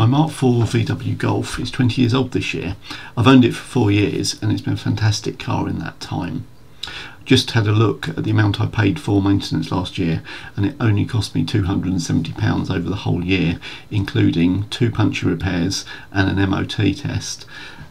My Mk4 VW Golf is 20 years old this year. I've owned it for 4 years and it's been a fantastic car in that time. Just had a look at the amount I paid for maintenance last year and it only cost me £270 over the whole year, including 2 puncture repairs and an MOT test.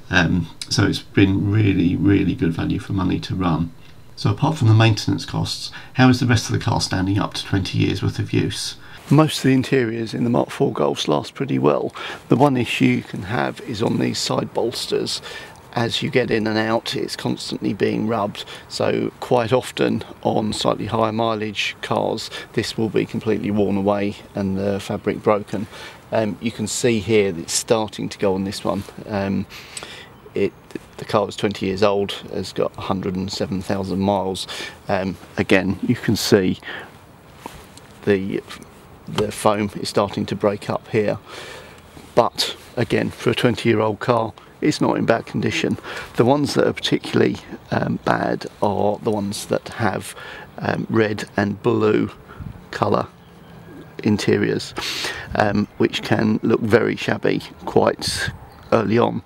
So it's been really good value for money to run. So apart from the maintenance costs, how is the rest of the car standing up to 20 years worth of use? Most of the interiors in the Mk4 Golfs last pretty well. The one issue you can have is on these side bolsters. As you get in and out, it's constantly being rubbed, so quite often on slightly higher mileage cars this will be completely worn away and the fabric broken. You can see here that it's starting to go on this one. The car was 20 years old, has got 107,000 miles. Again, you can see the foam is starting to break up here, but again, for a 20-year-old car, it's not in bad condition. The ones that are particularly bad are the ones that have red and blue colour interiors, which can look very shabby quite early on.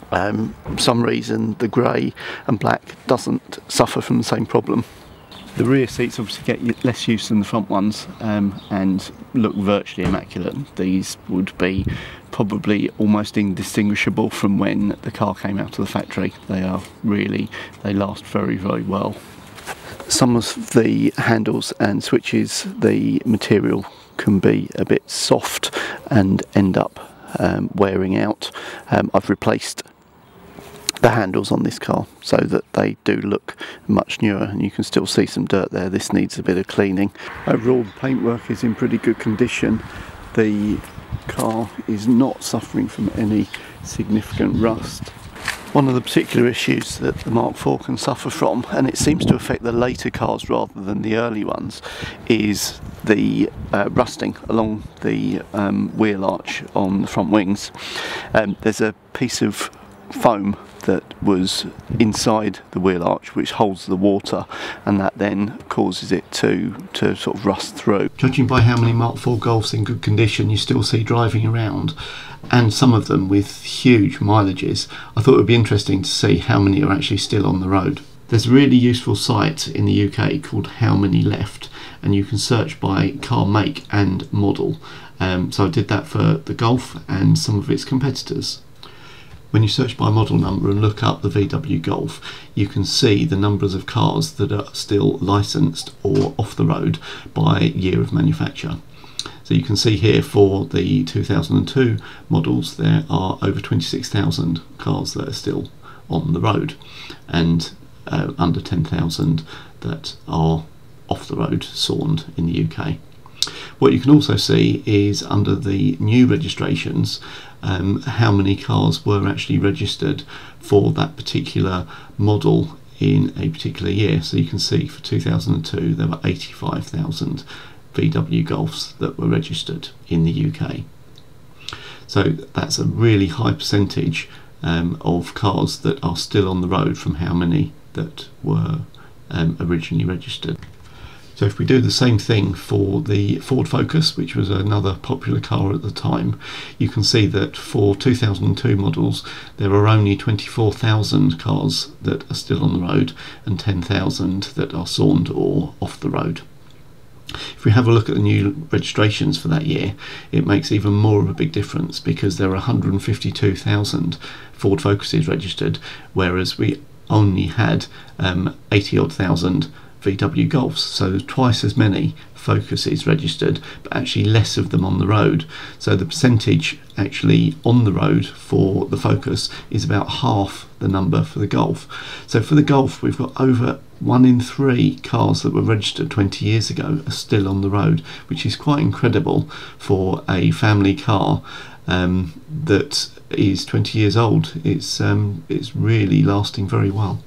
For some reason the grey and black doesn't suffer from the same problem. The rear seats obviously get less use than the front ones and look virtually immaculate. These would be probably almost indistinguishable from when the car came out of the factory. They last very well. Some of the handles and switches, the material can be a bit soft and end up wearing out. I've replaced the handles on this car so that they do look much newer, and you can still see some dirt there. This needs a bit of cleaning. Overall, the paintwork is in pretty good condition. The car is not suffering from any significant rust. One of the particular issues that the Mk4 can suffer from, and it seems to affect the later cars rather than the early ones, is the rusting along the wheel arch on the front wings. There's a piece of foam that was inside the wheel arch which holds the water, and that then causes it to sort of rust through. Judging by how many Mk4 Golfs in good condition you still see driving around, and some of them with huge mileages, I thought it would be interesting to see how many are actually still on the road. There's a really useful site in the UK called How Many Left, and you can search by car make and model. So I did that for the Golf and some of its competitors. When you search by model number and look up the VW Golf, you can see the numbers of cars that are still licensed or off the road by year of manufacture. So you can see here for the 2002 models there are over 26,000 cars that are still on the road, and under 10,000 that are off the road, SORNed in the UK. What you can also see is under the new registrations how many cars were actually registered for that particular model in a particular year. So you can see for 2002 there were 85,000 VW Golfs that were registered in the UK. So that's a really high percentage of cars that are still on the road from how many that were originally registered. So if we do the same thing for the Ford Focus, which was another popular car at the time, you can see that for 2002 models there are only 24,000 cars that are still on the road and 10,000 that are SORNed or off the road. If we have a look at the new registrations for that year, it makes even more of a big difference, because there are 152,000 Ford Focuses registered, whereas we only had 80 odd thousand VW Golfs, so twice as many Focuses registered, but actually less of them on the road. So the percentage actually on the road for the Focus is about half the number for the Golf. So for the Golf, we've got over 1 in 3 cars that were registered 20 years ago are still on the road, which is quite incredible for a family car that is 20 years old. It's really lasting very well.